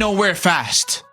nowhere fast.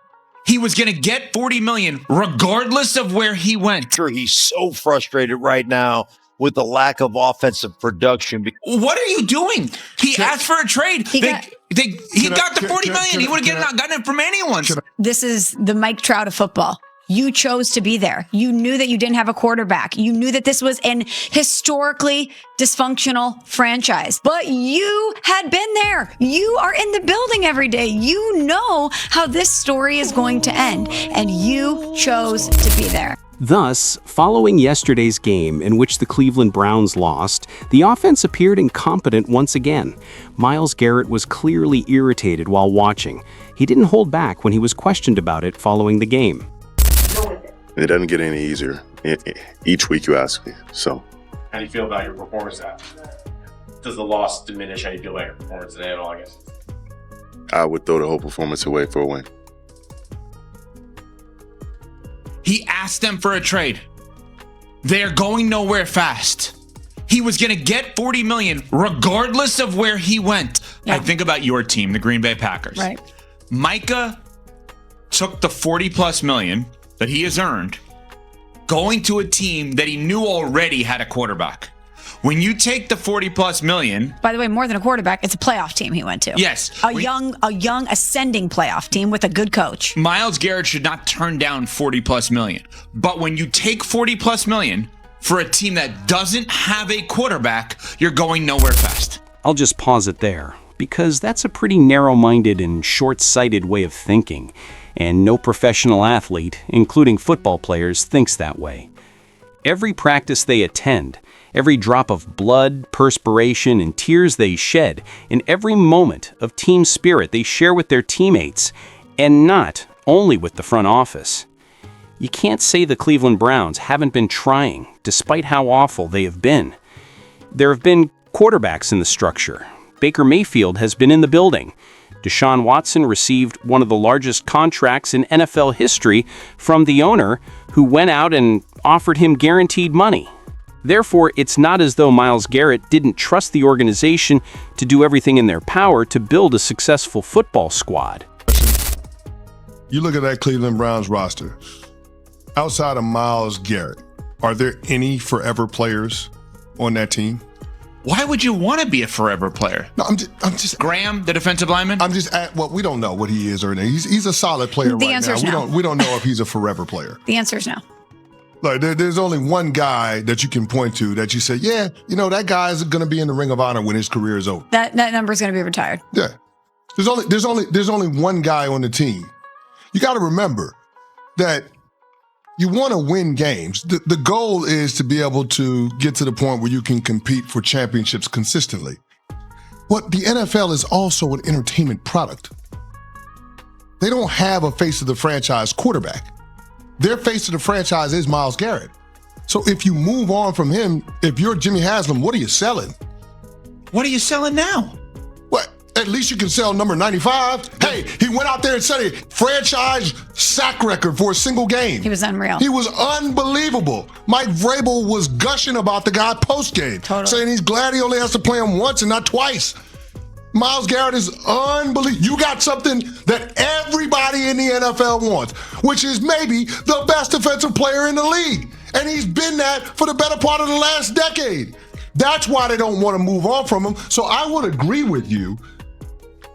He was going to get $40 million regardless of where he went. Sure, he's so frustrated right now with the lack of offensive production. What are you doing? He asked for a trade. He got the $40 million. He would have not gotten it from anyone. This is the Mike Trout of football. You chose to be there. You knew that you didn't have a quarterback. You knew that this was an historically dysfunctional franchise, but you had been there. You are in the building every day. You know how this story is going to end, and you chose to be there. Thus, following yesterday's game in which the Cleveland Browns lost, the offense appeared incompetent once again. Myles Garrett was clearly irritated while watching. He didn't hold back when he was questioned about it following the game. It doesn't get any easier. Each week you ask me, so. How do you feel about your performance now? Does the loss diminish how you feel about your performance today at all, I guess? I would throw the whole performance away for a win. He asked them for a trade. They're going nowhere fast. He was going to get $40 million regardless of where he went. Yeah. I think about your team, the Green Bay Packers. Right. Micah took the $40+ million that he has earned, going to a team that he knew already had a quarterback. When you take the $40+ million, by the way, more than a quarterback, it's a playoff team he went to. Yes, a young ascending playoff team with a good coach. Myles Garrett should not turn down $40+ million. But when you take $40+ million for a team that doesn't have a quarterback, you're going nowhere fast. I'll just pause it there, because that's a pretty narrow-minded and short-sighted way of thinking. And no professional athlete, including football players, thinks that way. Every practice they attend, every drop of blood, perspiration, and tears they shed, and every moment of team spirit they share with their teammates, and not only with the front office. You can't say the Cleveland Browns haven't been trying, despite how awful they have been. There have been quarterbacks in the structure. Baker Mayfield has been in the building. Deshaun Watson received one of the largest contracts in NFL history from the owner, who went out and offered him guaranteed money. Therefore, it's not as though Myles Garrett didn't trust the organization to do everything in their power to build a successful football squad. You look at that Cleveland Browns roster. Outside of Myles Garrett, are there any forever players on that team? Why would you want to be a forever player? No, I'm just Graham, the defensive lineman? Well, we don't know what he is or anything. He's a solid player right now. The answer is no. We don't know if he's a forever player. The answer is no. Look, there's only one guy that you can point to that you say, yeah, that guy is going to be in the Ring of Honor when his career is over. That number is going to be retired. Yeah. There's only one guy on the team. You got to remember that you want to win games. The goal is to be able to get to the point where you can compete for championships consistently. But the NFL is also an entertainment product. They don't have a face of the franchise quarterback. Their face of the franchise is Myles Garrett. So if you move on from him, if you're Jimmy Haslam, what are you selling? What are you selling now? What? At least you can sell number 95. Hey, he went out there and set a franchise sack record for a single game. He was unreal. He was unbelievable. Mike Vrabel was gushing about the guy post-game, saying he's glad he only has to play him once and not twice. Myles Garrett is unbelievable. You got something that everybody in the NFL wants, which is maybe the best defensive player in the league. And he's been that for the better part of the last decade. That's why they don't want to move on from him. So I would agree with you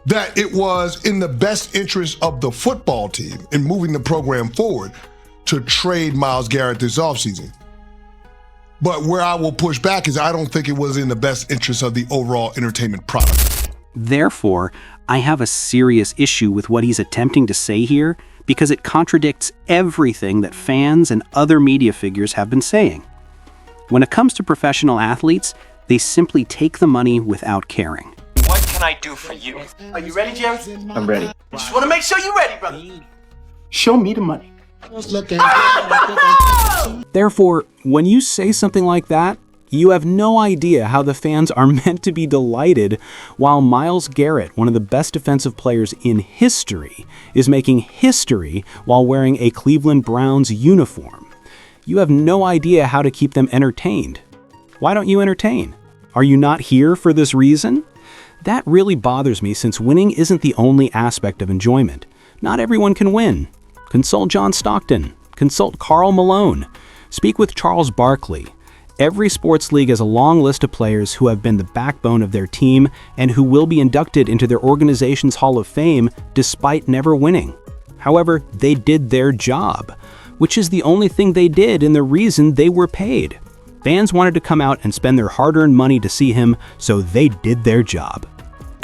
that it was in the best interest of the football team in moving the program forward to trade Myles Garrett this offseason. But where I will push back is I don't think it was in the best interest of the overall entertainment product. Therefore, I have a serious issue with what he's attempting to say here because it contradicts everything that fans and other media figures have been saying. When it comes to professional athletes, they simply take the money without caring. What can I do for you? Are you ready, Jerry? I'm ready. Just want to make sure you're ready, brother. Show me the money. Therefore, when you say something like that, you have no idea how the fans are meant to be delighted while Myles Garrett, one of the best defensive players in history, is making history while wearing a Cleveland Browns uniform. You have no idea how to keep them entertained. Why don't you entertain? Are you not here for this reason? That really bothers me since winning isn't the only aspect of enjoyment. Not everyone can win. Consult John Stockton. Consult Karl Malone. Speak with Charles Barkley. Every sports league has a long list of players who have been the backbone of their team and who will be inducted into their organization's Hall of Fame despite never winning. However, they did their job, which is the only thing they did and the reason they were paid. Fans wanted to come out and spend their hard-earned money to see him, so they did their job.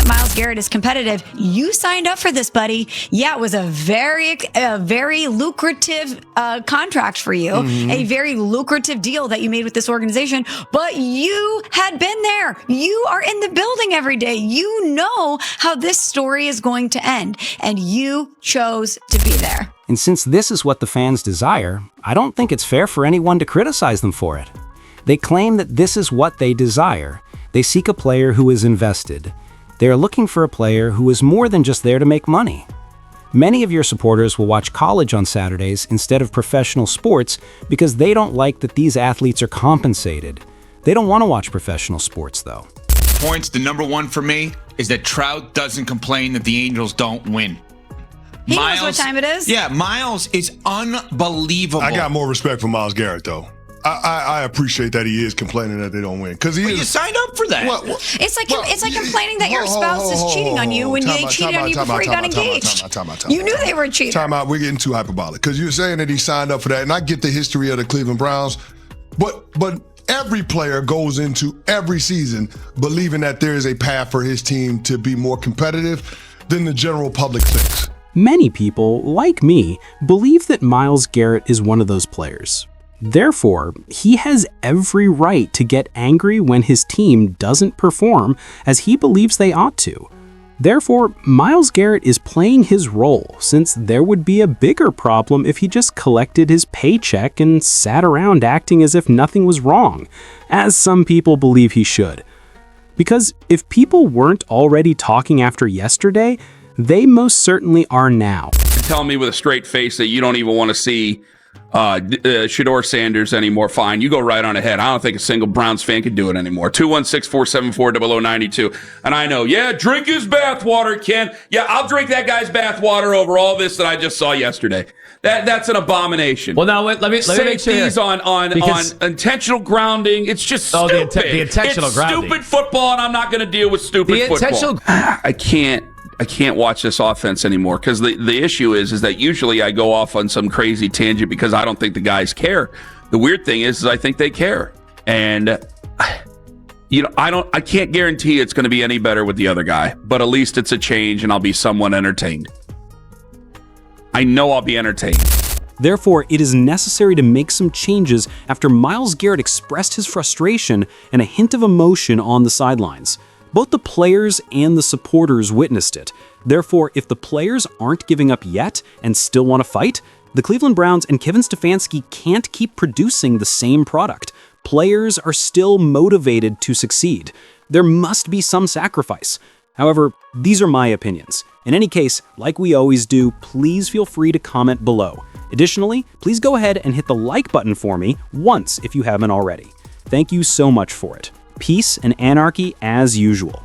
Myles Garrett is competitive. You signed up for this, buddy. Yeah, it was a very lucrative contract for you, a very lucrative deal that you made with this organization, but you had been there. You are in the building every day. You know how this story is going to end, and you chose to be there. And since this is what the fans desire, I don't think it's fair for anyone to criticize them for it. They claim that this is what they desire. They seek a player who is invested. They are looking for a player who is more than just there to make money. Many of your supporters will watch college on Saturdays instead of professional sports because they don't like that these athletes are compensated. They don't want to watch professional sports, though. Points, the number one for me is that Trout doesn't complain that the Angels don't win. He knows what time it is. Yeah, Myles is unbelievable. I got more respect for Myles Garrett, though. I appreciate that he is complaining that they don't win because he is. You signed up for that. It's like complaining that your spouse is cheating on you when they cheated on you before you got engaged. You knew they were cheating. Time out. We're getting too hyperbolic because you're saying that he signed up for that, and I get the history of the Cleveland Browns, but every player goes into every season believing that there is a path for his team to be more competitive than the general public thinks. Many people, like me, believe that Myles Garrett is one of those players. Therefore, he has every right to get angry when his team doesn't perform as he believes they ought to. Therefore, Myles Garrett is playing his role, since there would be a bigger problem if he just collected his paycheck and sat around acting as if nothing was wrong, as some people believe he should. Because if people weren't already talking after yesterday, they most certainly are now. Tell me with a straight face that you don't even want to see Shedeur Sanders anymore. Fine, you go right on ahead. I don't think a single Browns fan could do it anymore. 216-474-0092. And I know, drink his bathwater, Ken. Yeah, I'll drink that guy's bathwater over all this that I just saw yesterday. That's an abomination. Well, now let me make sure. Safeties on intentional grounding. It's just stupid. The intentional grounding. Stupid football, and I'm not going to deal with stupid football. I can't watch this offense anymore because the issue is that usually I go off on some crazy tangent because I don't think the guys care. The weird thing is I think they care, and I can't guarantee it's going to be any better with the other guy, but at least it's a change and I'll be somewhat entertained. I know I'll be entertained. Therefore, it is necessary to make some changes after Myles Garrett expressed his frustration and a hint of emotion on the sidelines. Both the players and the supporters witnessed it. Therefore, if the players aren't giving up yet and still want to fight, the Cleveland Browns and Kevin Stefanski can't keep producing the same product. Players are still motivated to succeed. There must be some sacrifice. However, these are my opinions. In any case, like we always do, please feel free to comment below. Additionally, please go ahead and hit the like button for me once if you haven't already. Thank you so much for it. Peace and anarchy as usual.